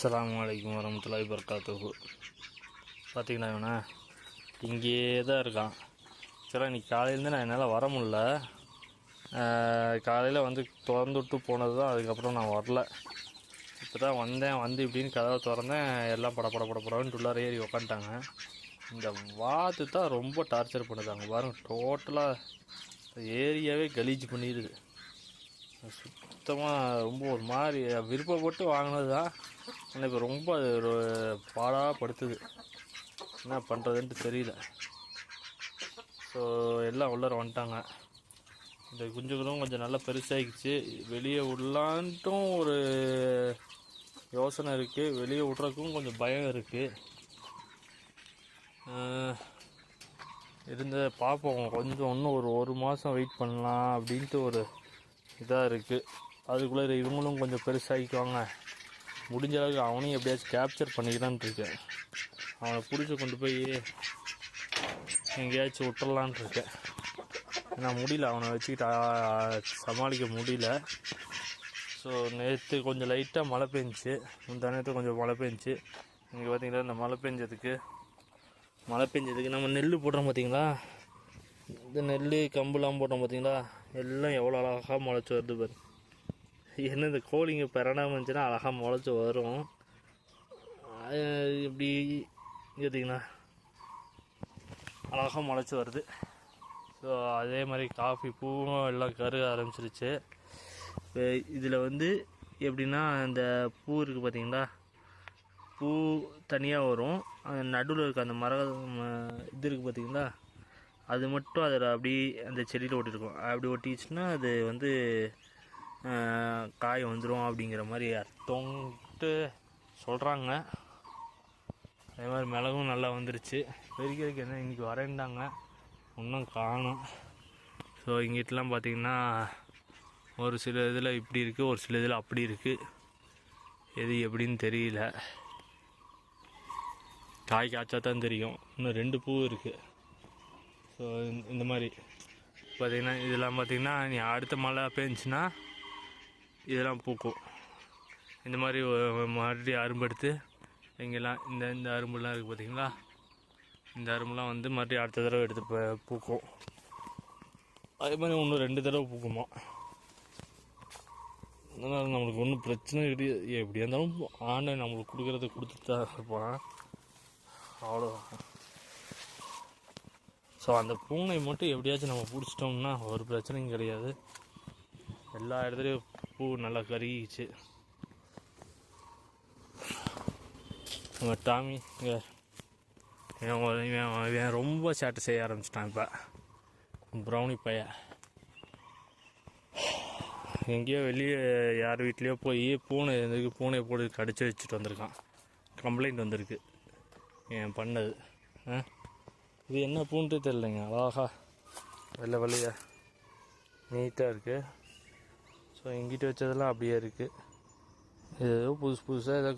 அஸ்ஸலாமு அலைக்கும் வரமத்துல்லாஹி வபரகாத்துஹு. பார்த்தீங்கன்னா இவனா இங்கேயே தான் இருக்கான். சரி, இன்னைக்கு காலையிலேருந்து நான் என்னால் வர முடில. காலையில் வந்து திறந்து விட்டு போனது தான், அதுக்கப்புறம் நான் வரல. இப்போ தான் வந்தேன். வந்து இப்படின்னு கதவை திறந்தேன், எல்லாம் படப்படன்னு உள்ளார ஏறி உக்காந்துட்டாங்க. இந்த வாத்து தான் ரொம்ப டார்ச்சர் பண்ணுதாங்க பாருங்க. டோட்டலாக ஏரியாவே கலீஜ் பண்ணிடுது. சுத்தமாக ரொம்ப ஒரு மாதிரி விருப்பப்பட்டு வாங்கினது தான், ஆனால் இப்போ ரொம்ப அது ஒரு பாடாக படுத்துது. என்ன பண்ணுறதுன்ட்டு தெரியல. ஸோ எல்லாம் உள்ளார வந்துட்டாங்க. இந்த குஞ்சுகளும் கொஞ்சம் நல்லா பெருசாகிடுச்சு. வெளியே விடலான்ட்டும் ஒரு யோசனை இருக்குது, வெளியே விட்றதுக்கும் கொஞ்சம் பயம் இருக்குது. இருந்த பார்ப்போம், கொஞ்சம் இன்னும் ஒரு மாதம் வெயிட் பண்ணலாம் அப்படின்ட்டு ஒரு இதாக இருக்குது. அதுக்குள்ளே இவங்களும் கொஞ்சம் பெருசாகிக்குவாங்க. முடிஞ்ச அளவுக்கு அவனையும் எப்படியாச்சும் கேப்சர் பண்ணிக்கலான் இருக்கேன். அவனை பிடிச்சி கொண்டு போய் எங்கேயாச்சும் விட்டுறலான் இருக்கேன். ஏன்னா முடியல, அவனை வச்சுக்கிட்டு சமாளிக்க முடியல. ஸோ நேற்று கொஞ்சம் லைட்டாக மழை பெஞ்சிச்சு, முந்தா நேற்று கொஞ்சம் மழை பெஞ்சிச்சு. இங்கே பார்த்தீங்கன்னா இந்த மழை பெஞ்சதுக்கு நம்ம நெல் போடுறோம் பார்த்தீங்களா, இந்த நெல் கம்புலாம் போட்டோம் பார்த்தீங்களா, எல்லாம் எவ்வளோ அழகாக முளைச்சி வருது பாரு. என்ன இந்த கோழிங்க பெறடாமல் இருந்துச்சுன்னா அழகாக முளைச்சி வரும். இப்படி பார்த்தீங்கன்னா அழகாக முளைச்சி வருது. ஸோ அதே மாதிரி காஃபி பூவும் எல்லாம் கருக ஆரம்பிச்சிருச்சு. இதில் வந்து எப்படின்னா, இந்த பூ இருக்குது பார்த்தீங்களா, பூ தனியாக வரும். நடுவில் இருக்க அந்த இது இருக்குது பார்த்தீங்களா, அது மட்டும் அதில் அப்படி அந்த செடியில் ஒட்டியிருக்கும். அப்படி ஒட்டிச்சுன்னா அது வந்து காய் வந்துடும் அப்படிங்கிற மாதிரி அர்த்தம்ட்டு சொல்கிறாங்க. அதே மாதிரி மிளகும் நல்லா வந்துருச்சு. பெருக்கிறதுக்கு என்ன இன்றைக்கி வரேன்டாங்க, இன்னும் காணும். ஸோ இங்கிட்டலாம் பார்த்திங்கன்னா ஒரு சில இதில் இப்படி இருக்குது, ஒரு சில இதில் அப்படி இருக்குது. எது எப்படின்னு தெரியல. காய் காய்ச்சா தான் தெரியும். இன்னும் 2 பூ இருக்குது. ஸோ இந்த மாதிரி பார்த்திங்கன்னா இதெல்லாம் பார்த்திங்கன்னா நீ அடுத்த மழை பெஞ்சுன்னா இதெல்லாம் பூக்கும். இந்த மாதிரி மறுபடியும் அரும்பெடுத்து இங்கெல்லாம் இந்த அரும்புலாம் இருக்குது பார்த்திங்களா, இந்த அரும்புலாம் வந்து மறுபடியும் அடுத்த தடவை எடுத்து பூக்கும். அதே மாதிரி இன்னும் 2 தடவை பூக்குமா. அதனால் நம்மளுக்கு ஒன்றும் பிரச்சனை கிடையாது. எப்படியா இருந்தாலும் ஆண்டை நம்மளுக்கு கொடுக்குறத கொடுத்துட்டு தான் இருப்பான், அவ்வளோதான். ஸோ அந்த பூனை மட்டும் எப்படியாச்சும் நம்ம பிடிச்சிட்டோம்னா ஒரு பிரச்சனையும் கிடையாது. எல்லா இடத்துலையும் பூ நல்லா கருகிச்சு. நம்ம டாமி இவன் ரொம்ப சேட்டை செய்ய ஆரம்பிச்சிட்டான். இப்போ ப்ரௌனி பையன் எங்கேயோ வெளியே யார் வீட்லேயோ போய் பூனையை போட்டு கடிச்சு வச்சுட்டு வந்திருக்கான். கம்ப்ளைண்ட் வந்திருக்கு என் பண்ணது. இது என்ன பூன்ட்டு தெரியலைங்க, அழகா வெள்ளை வெள்ளையா நீட்டாக இருக்குது. ஸோ எங்கிட்ட வச்சதெல்லாம் அப்படியே இருக்குது. ஏதோ புதுசாக ஏதோ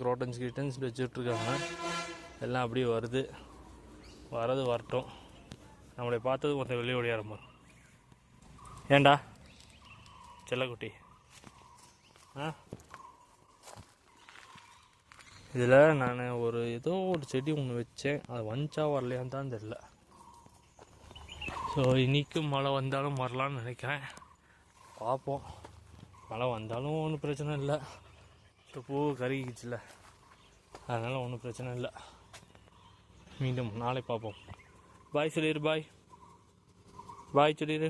கிட்டன்ஸ் வச்சுட்ருக்காங்க. எல்லாம் அப்படியே வரட்டும். நம்மளை பார்த்தது மொத்தம் வெளியே ஓடி ஆரம்பம். ஏண்டா செல்லக்குட்டி, இதில் நான் ஏதோ ஒரு செடி ஒன்று வச்சேன், அது வஞ்சா வரலையான்னு தான் தெரில. ஸோ இன்றைக்கும் மழை வந்தாலும் வரலான்னு நினைக்கிறேன், பார்ப்போம். மழை வந்தாலும் ஒன்றும் பிரச்சனை இல்லை. ஸோ பூ கருகிச்சில்ல, அதனால் ஒன்றும் பிரச்சனை இல்லை. மீண்டும் நாளை பார்ப்போம். பாய் சொல்லிடு, பாய் சொல்லிடு.